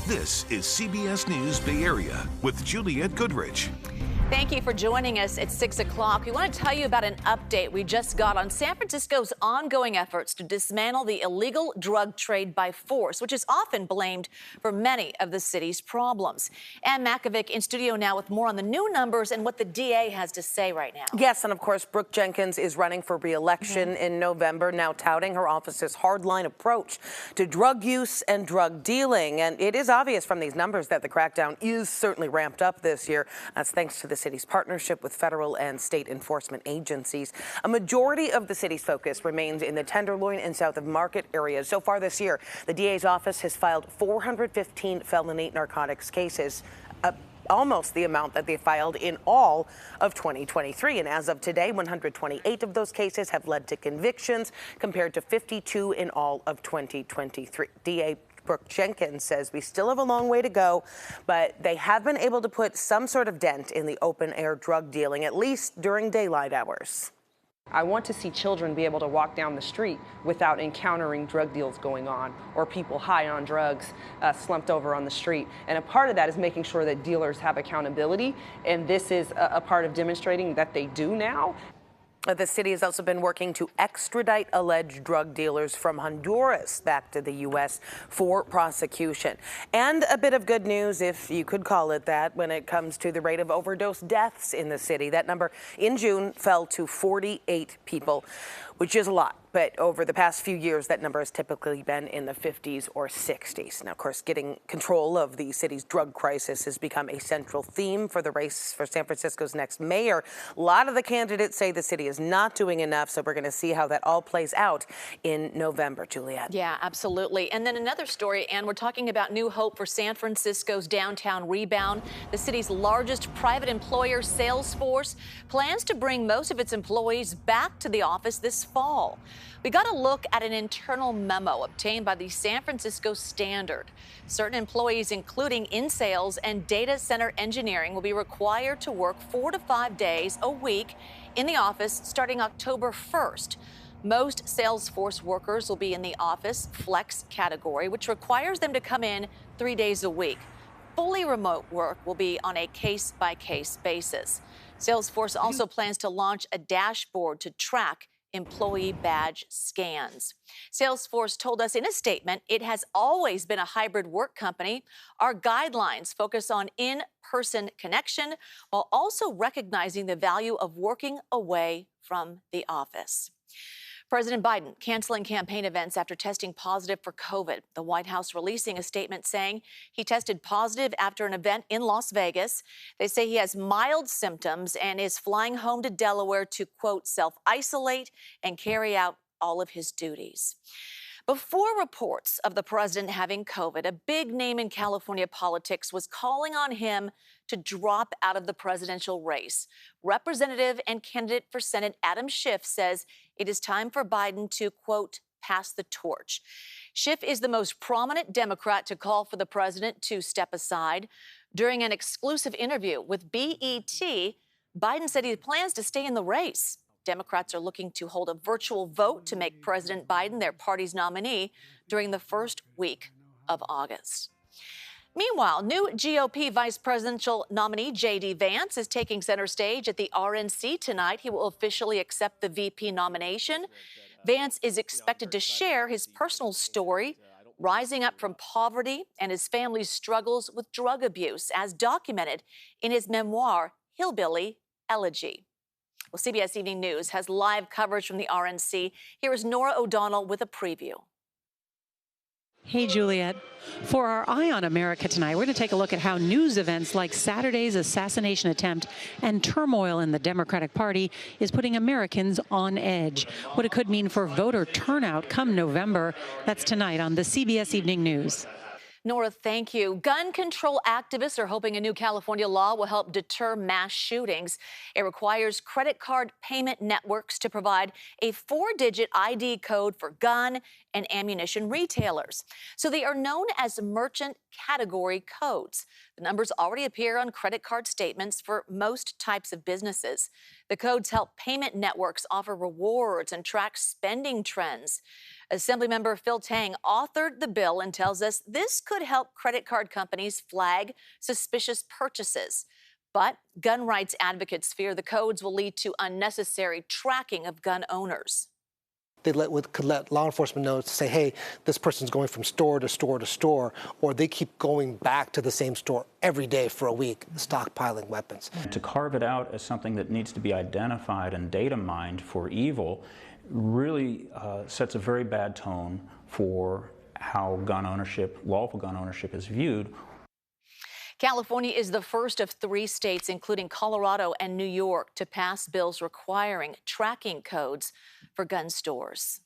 This is CBS News Bay Area with Juliette Goodrich. Thank you for joining us at 6 o'clock. We want to tell you about an update we just got on San Francisco's ongoing efforts to dismantle the illegal drug trade by force, which is often blamed for many of the city's problems. Ann Makovic in studio now with more on the new numbers and what the DA has to say right now. Yes, and of course, Brooke Jenkins is running for re-election in November, now touting her office's hardline approach to drug use and drug dealing. And it is obvious from these numbers that the crackdown is certainly ramped up this year. That's thanks to the city's partnership with federal and state enforcement agencies. A majority of the city's focus remains in the Tenderloin and south of Market areas. So far this year, the DA's office has filed 415 felony narcotics cases, almost the amount that they filed in all of 2023. And as of today, 128 of those cases have led to convictions compared to 52 in all of 2023. DA Brooke Jenkins says we still have a long way to go, but they have been able to put some sort of dent in the open-air drug dealing, at least during daylight hours. I want to see children be able to walk down the street without encountering drug deals going on or people high on drugs slumped over on the street. And a part of that is making sure that dealers have accountability, and this is a part of demonstrating that they do now. The city has also been working to extradite alleged drug dealers from Honduras back to the U.S. for prosecution. And a bit of good news, if you could call it that, when it comes to the rate of overdose deaths in the city. That number in June fell to 48 people, which is a lot. But over the past few years, that number has typically been in the 50s or 60s. Now, of course, getting control of the city's drug crisis has become a central theme for the race for San Francisco's next mayor. A lot of the candidates say the city is not doing enough, so we're going to see how that all plays out in November, Juliette. Yeah, absolutely. And then another story, and we're talking about new hope for San Francisco's downtown rebound. The city's largest private employer, Salesforce, plans to bring most of its employees back to the office this fall. We got a look at an internal memo obtained by the San Francisco Standard. Certain employees, including in sales and data center engineering, will be required to work 4 to 5 days a week in the office starting October 1st. Most Salesforce workers will be in the office flex category, which requires them to come in 3 days a week. Fully remote work will be on a case-by-case basis. Salesforce also plans to launch a dashboard to track employee badge scans. Salesforce told us in a statement it has always been a hybrid work company. Our guidelines focus on in-person connection while also recognizing the value of working away from the office. President Biden canceling campaign events after testing positive for COVID. The White House releasing a statement saying he tested positive after an event in Las Vegas. They say he has mild symptoms and is flying home to Delaware to, quote, self-isolate and carry out all of his duties. Before reports of the president having COVID, a big name in California politics was calling on him to drop out of the presidential race. Representative and candidate for Senate Adam Schiff says it is time for Biden to, quote, pass the torch. Schiff is the most prominent Democrat to call for the president to step aside. During an exclusive interview with BET, Biden said he plans to stay in the race. Democrats are looking to hold a virtual vote to make President Biden their party's nominee during the first week of August. Meanwhile, new GOP vice presidential nominee J.D. Vance is taking center stage at the RNC tonight. He will officially accept the VP nomination. Vance is expected to share his personal story, rising up from poverty and his family's struggles with drug abuse, as documented in his memoir, Hillbilly Elegy. Well, CBS Evening News has live coverage from the RNC. Here is Nora O'Donnell with a preview. Hey, Juliette. For our Eye on America tonight, we're going to take a look at how news events like Saturday's assassination attempt and turmoil in the Democratic Party is putting Americans on edge. What it could mean for voter turnout come November. That's tonight on the CBS Evening News. Nora, thank you. Gun control activists are hoping a new California law will help deter mass shootings. It requires credit card payment networks to provide a 4-digit ID code for gun and ammunition retailers. So they are known as merchant category codes. The numbers already appear on credit card statements for most types of businesses. The codes help payment networks offer rewards and track spending trends. Assemblymember Phil Tang authored the bill and tells us this could help credit card companies flag suspicious purchases. But gun rights advocates fear the codes will lead to unnecessary tracking of gun owners. They could let law enforcement know to say, hey, this person's going from store to store to store, or they keep going back to the same store every day for a week, stockpiling weapons. To carve it out as something that needs to be identified and data mined for evil really sets a very bad tone for how gun ownership, lawful gun ownership, is viewed. California is the first of 3 states, including Colorado and New York, to pass bills requiring tracking codes for gun stores.